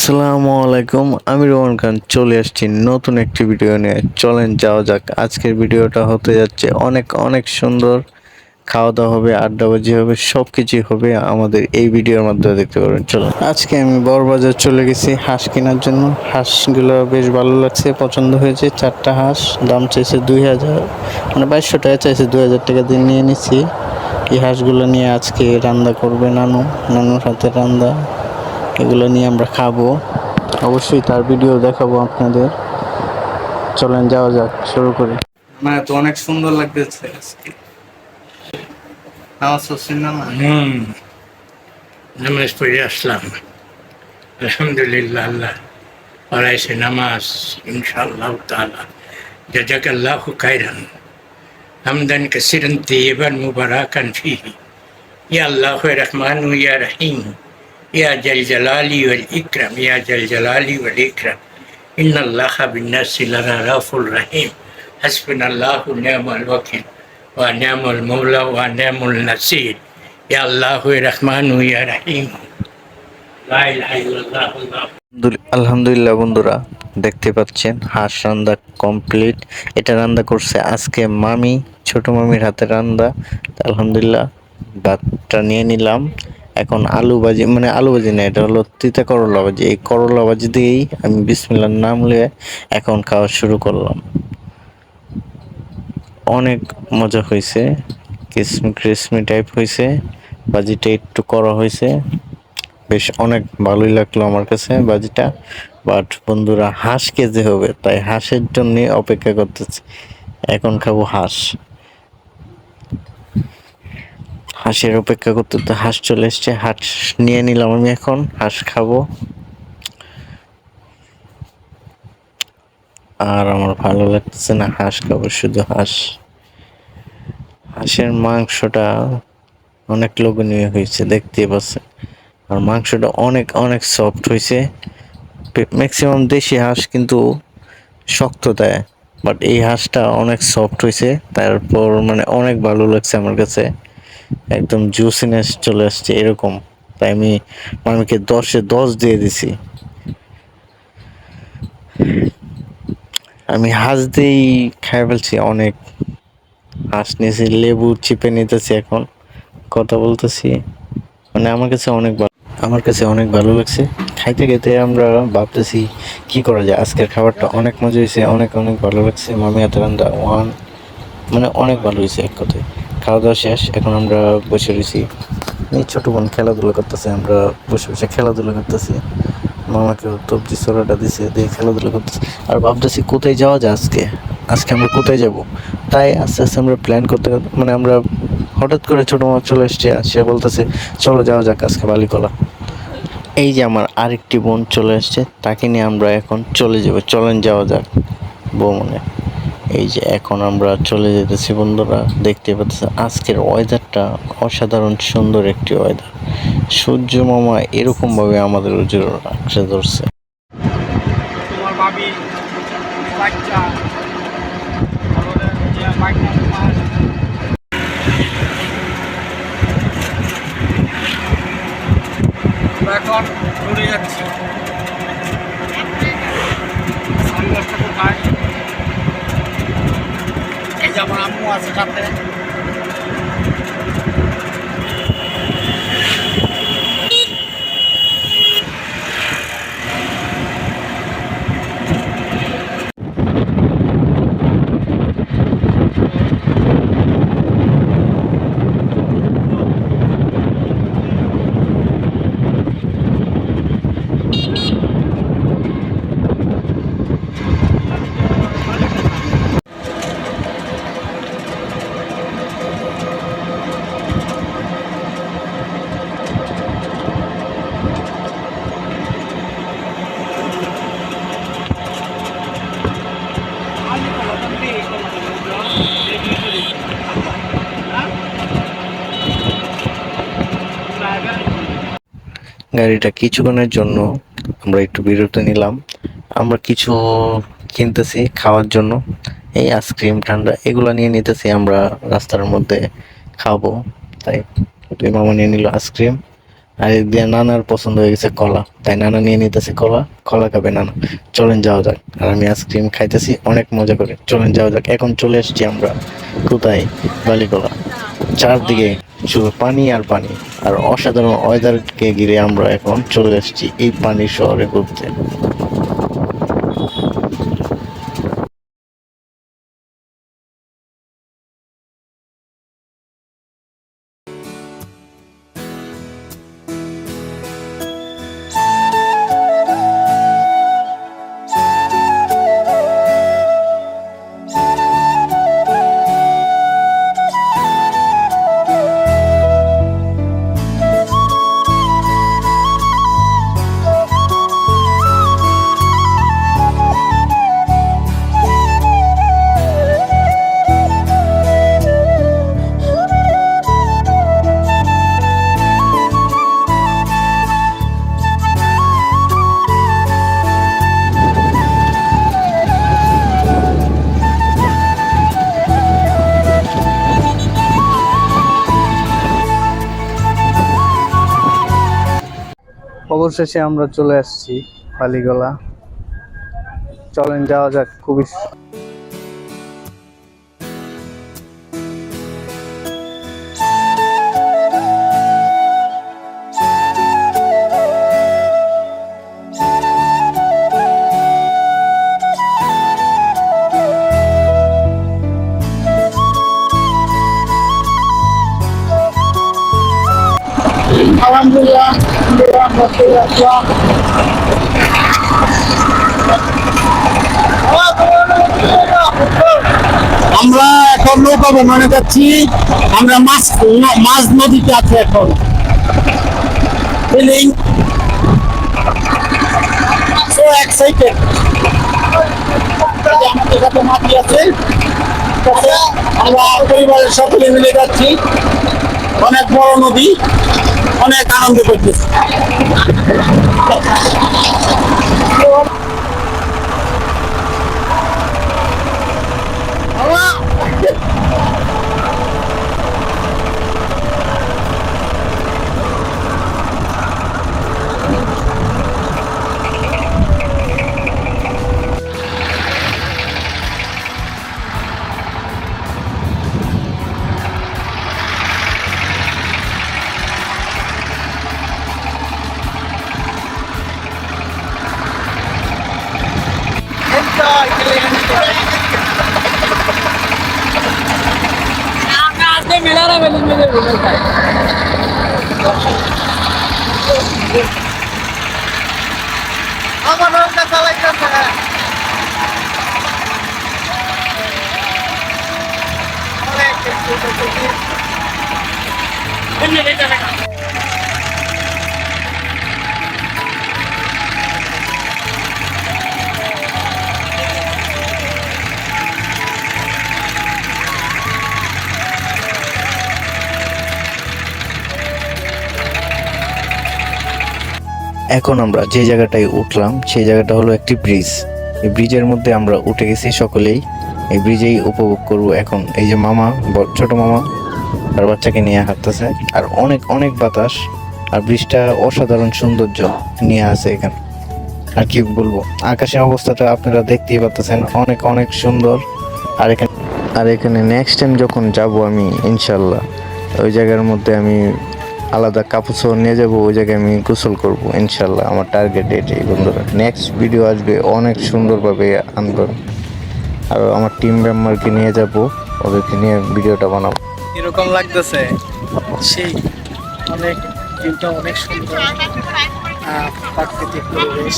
আসসালামু আলাইকুম, আমি রোহন খান চলে আসছি নতুন একটি ভিডিও নিয়ে। চলেন যাওয়া যাক। আজকের ভিডিওটা হতে যাচ্ছে অনেক অনেক সুন্দর। খাওয়া দাওয়া হবে, আড্ডাবাজি হবে, সব কিছুই হবে আমাদের এই ভিডিওর মাধ্যমে দেখতে পারবেন। চলো, আজকে আমি বড়বাজার চলে গেছি হাঁস কেনার জন্য। হাঁসগুলো বেশ ভালো লাগছে, পছন্দ হয়েছে। 4টা হাঁস, দাম চাইছে 2000, মানে 2200 টাকা চাইছে। 2000 টাকা দিয়ে নিয়ে নিচ্ছি। এই হাঁসগুলো নিয়ে আজকে রান্না করবে নানুর হাতে রান্না। এগুলো নিয়ে আমরা খাবো, অবশ্যই তার ভিডিও দেখাবো আপনাদের। চলেন যাওয়া যাক, শুরু করি। না, তো অনেক সুন্দর লাগতেছে আজকে। নামাজ পড়ছেন না? নামাজ পড়ে আসলাম, আলহামদুলিল্লাহ। আল্লাহ পড়াইছে নামাজ, ইনশাআল্লাহ তাআলা। জাযাকাল্লাহু খাইরান হামদান কাসীরান তাইয়িবান মুবারাকান ফীহি। ইয়া আল্লাহু রহমান ইয়া রহিম, ইয়া জাল জালালি ওয়াল ইকরাম, ইয়া জাল জালালি ওয়াল ইকরাম। ইন্নাল্লাহা বিন-নাসি লারাউফুর রহিম। হাসবুনাল্লাহু নি'মাল ওয়াকিল ওয়া নি'মাল মাওলা ওয়া নি'মাল নাসির। ইয়া আল্লাহু রহমান ইয়া রহিম, লা ইলাহা ইল্লাল্লাহ। আলহামদুলিল্লাহ বন্ধুরা, দেখতে পাচ্ছেন হাঁস রান্না কমপ্লিট। এটা রান্না করছে আজকে মামি, ছোট মামির হাতে রান্না। আলহামদুলিল্লাহ, ভাতটা নিয়ে নিলাম। এখন আলু ভাজি, মানে আলু ভাজি না, এটা হলো তিতা করলা ভাজি। এই করলা ভাজি দিয়েই আমি বিসমিল্লাহর নাম লিয়ে এখন খাওয়া শুরু করলাম। অনেক মজা হয়েছে, ক্রিসমি ক্রিসমি টাইপ হয়েছে। ভাজিটা একটু করা হয়েছে, বেশ অনেক ভালোই লাগলো আমার কাছে ভাজিটা। বাট বন্ধুরা, হাঁস খেতে হবে, তাই হাঁসের জন্য অপেক্ষা করতেছি। এখন খাবো হাঁস। হাঁসের অপেক্ষা করতে তো হাঁস চলে এসছে, হাঁস নিয়ে নিলাম আমি। এখন হাঁস খাবো। আর আমার ভালো লাগতেছে না, হাঁস খাবো, শুধু হাঁস। হাঁসের মাংসটা অনেক লোভনীয় হয়েছে, দেখতেই পাচ্ছেন। আর মাংসটা অনেক অনেক সফট হয়েছে। ম্যাক্সিমাম দেশি হাঁস কিন্তু শক্ত দেয়, বাট এই হাঁসটা অনেক সফট হয়েছে। তারপর মানে অনেক ভালো লাগছে আমার কাছে, একদম জুসিনেস চলে আসছে এরকম। তাই আমি মামিকে 10-এ 10 দিয়ে দিছি। আমি হাঁস দিয়েই খাই ফেলছি অনেক। হাঁস নিয়েছি, লেবু চিপে নিতেছি, এখন কথা বলতেছি। মানে আমার কাছে অনেক ভালো লাগছে। খাইতে খাইতে আমরা ভাবতেছি কি করা যায়। আজকের খাবারটা অনেক মজা হয়েছে, অনেক অনেক ভালো লাগছে। মামি হাতের রান্না মানে অনেক ভালো হয়েছে এক কথায়। খাওয়া দাওয়া শেষ, এখন আমরা বসে রয়েছি। এই ছোট বোন খেলাধুলা করতেছে, আমরা বসে বসে খেলাধুলা করতেছি। মামাকে তবজি ছোড়াটা দিছে, দিয়ে খেলাধুলা করতেছি। আর ভাবতেছি কোথায় যাওয়া যায় আজকে। আজকে আমরা কোথায় যাব, তাই আস্তে আস্তে আমরা প্ল্যান করতে করতে, মানে আমরা হঠাৎ করে ছোট মামা চলে এসছে। সে বলতেছে চলো যাওয়া যাক আজকে বালিকলা। এই যে আমার আরেকটি বোন চলে এসছে, তাকে নিয়ে আমরা এখন চলে যাব। চলেন যাওয়া যাক বৌমনে। এই যে এখন আমরা চলে যেতেছি বন্ধুরা। দেখতে পাচ্ছেন আজকের ওয়েদারটা অসাধারণ সুন্দর একটি ওয়েদার। সূর্য মামা এরকম ভাবে আমাদের উজ্জ্বল আঁকড়ে ধরছে। তোমার ভাবি বাচ্চা এখন ঘুরে যাচ্ছি। সানগ্লাসটা কোথায়? এই যে আমার আম্মু আছে সাথে। গাড়িটা কিছুক্ষণের জন্য আমরা একটু বিরতি নিলাম। আমরা কিছু কিনতেছি খাওয়ার জন্য, এই আইসক্রিম ঠান্ডা এগুলো নিয়ে নিতেছি আমরা রাস্তার মধ্যে খাবো। তাই দুই মামা নিয়ে নিল আইসক্রিম, আর এদিক দিয়ে নানার পছন্দ হয়ে গেছে কলা, তাই নানা নিয়ে নিতেছে কলা। কলা খাবে নানা। চলেন যাওয়া যাক। আর আমি আইসক্রিম খাইতেছি অনেক মজা করে। চলেন যাওয়া যাক। এখন চলে এসেছি আমরা কোথায়? বালিগোলা। চারদিকে শুধু পানি আর পানি, আর অসাধারণ ওয়েদারকে ঘিরে আমরা এখন চলে এসেছি এই পানির শহরে ঘুরতে। অবশেষে আমরা চলে আসছি বালিগোলা। চলেন যাওয়া যাক। খুবই আলহামদুলিল্লাহ আমরা চলে আসলাম। আমরা এখন নৌকা ভ্রমণে যাচ্ছি। আমরা মাঝ নদীতে আছি এখন। Feeling so excited. আমাদের সাথে মাটি আছে, আমরা পরিবারের সকলে মিলে যাচ্ছি। অনেক বড় নদী, অনেক আনন্দ করতেছি। আমার নৌকা চালাইতেছে। এখন আমরা যে জায়গাটায় উঠলাম সেই জায়গাটা হলো একটি ব্রিজ। এই ব্রিজের মধ্যে আমরা উঠে গেছি সকলেই। এই ব্রিজেই উপভোগ করব এখন। এই যে মামা, ছোট মামা আর বাচ্চাকে নিয়ে হাঁটতেছে, আর অনেক অনেক বাতাস, আর ব্রিজটা অসাধারণ সৌন্দর্য নিয়ে আছে এখানে। আর কি বলবো, আকাশের অবস্থাটা আপনারা দেখতেই পাচ্ছেন, অনেক অনেক সুন্দর। আর এখানে নেক্সট টাইম যখন যাব আমি ইনশাল্লাহ ওই জায়গার মধ্যে আমি আলাদা কাপড় নিয়ে যাবো, ওই জায়গায় আমি গোসল করবো ইনশাল্লাহ। আমার টার্গেট এটাই বন্ধুরা। নেক্সট ভিডিও আসবে, অনেক সুন্দরভাবে আনবো। আর আমার টিম মেম্বারকে নিয়ে যাব, ওদেরকে নিয়ে ভিডিওটা বানাবো। এরকম লাগতেছে সেই অনেক দিনটা অনেক সুন্দর প্রাকৃতিক পরিবেশ।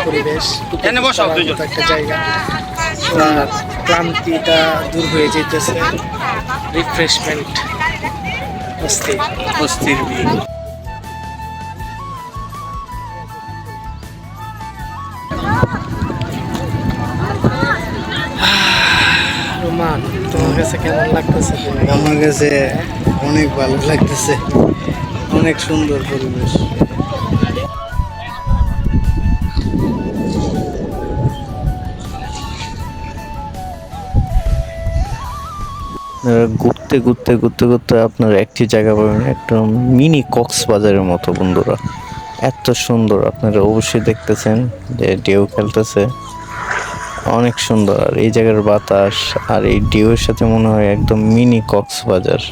পরিবেশ একটা জায়গা, ক্লান্তিটা দূর হয়ে যেতেছে। রিফ্রেশমেন্ট, অস্থির রোমান, তোমার কাছে কেমন লাগতেছে? আমার কাছে অনেক ভালো লাগতেছে, অনেক সুন্দর পরিবেশ। আপনারা ঘুরতে ঘুরতে ঘুরতে ঘুরতে আপনারা একটি জায়গা পাবেন, একটা মিনি কক্সবাজারের মতো বন্ধুরা। এত সুন্দর, আপনারা অবশ্যই দেখতেছেন যে ঢেউ খেলতেছে, অনেক সুন্দর। আর এই জায়গার বাতাস আর এই ঢেউয়ের সাথে মনে হয় একদম মিনি কক্সবাজার,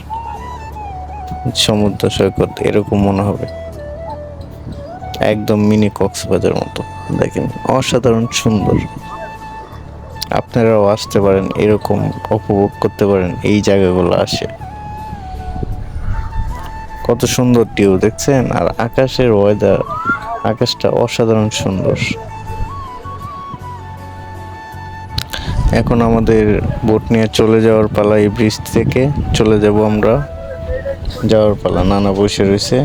সমুদ্র সৈকত এরকম মনে হবে, একদম মিনি কক্সবাজার মতো। দেখেন অসাধারণ সুন্দর, আপনারাও আসতে পারেন, এরকম উপভোগ করতে পারেন এই জায়গাগুলো আসে। কত সুন্দর ঢেউ দেখছেন, আর আকাশের ওয়েদার, আকাশটা অসাধারণ সুন্দর। এখন আমাদের বোট নিয়ে চলে যাওয়ার পালা, এই ব্রিজ থেকে চলে যাব আমরা, যাওয়ার পালা। নানা বসে রয়েছে।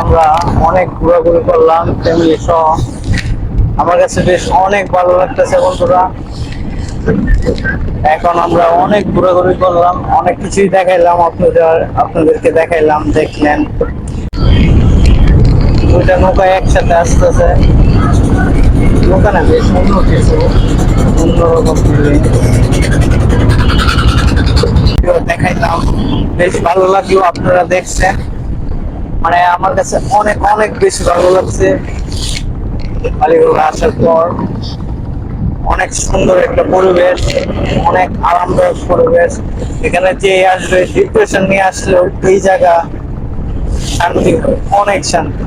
আমরা অনেক ঘোরাঘুরি করলাম ফ্যামিলি সহ, আমার কাছে বেশ অনেক ভালো লাগতেছে বন্ধুরা। এখন আমরা অনেক ঘোরাঘুরি করলাম, অনেক কিছুই দেখাইলাম আপনাদেরকে দেখাইলাম, দেখলেন। দুইটা নৌকা একসাথে আসতেছে, নৌকা না বেশ অন্য কিছু, অন্যরকম দেখাইলাম, বেশ ভালো লাগলো। আপনারা দেখছেন, মানে আমার কাছে অনেক অনেক বেশি ভালো লাগছে বালিগুলো আসার পর। অনেক সুন্দর একটা পরিবেশ, অনেক আরামদায়ক পরিবেশ। এখানে যে আসবে ডিপ্রেশন নিয়ে আসলেও এই জায়গা শান্তি, অনেক শান্তি।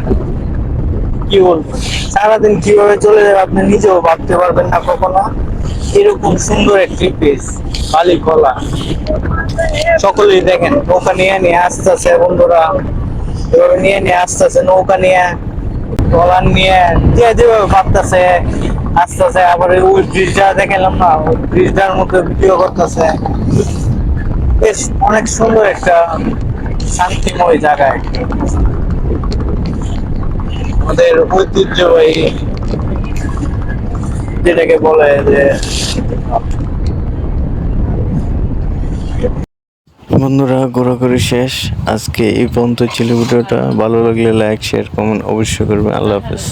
কি বলবো, সারাদিন কিভাবে চলে যাবে আপনি নিজেও ভাবতে পারবেন না কখনো। এরকম সুন্দর একটি প্লেস বালিকলা। সকলেই দেখেন নৌকা নিয়ে নিয়ে আসতেছে বন্ধুরা, এভাবে নিয়ে নিয়ে আসতেছে নৌকা নিয়ে, ট্রলার নিয়ে, যে যেভাবে ভাবতেছে আসতেছে। আবার ওই ব্রিজটা দেখালাম না, ওই ব্রিজটার মধ্যে ভিডিও করতেছে। বেশ অনেক সুন্দর একটা শান্তিময় জায়গায়, আমাদের ঐতিহ্যবাহী যেটাকে বলে যে। বন্ধুরা ঘোরাঘুরি শেষ, আজকে এই পর্যন্ত ছিল ভিডিওটা। ভালো লাগলে লাইক শেয়ার কমেন্ট অবশ্যই করবেন। আল্লাহ হাফেজ।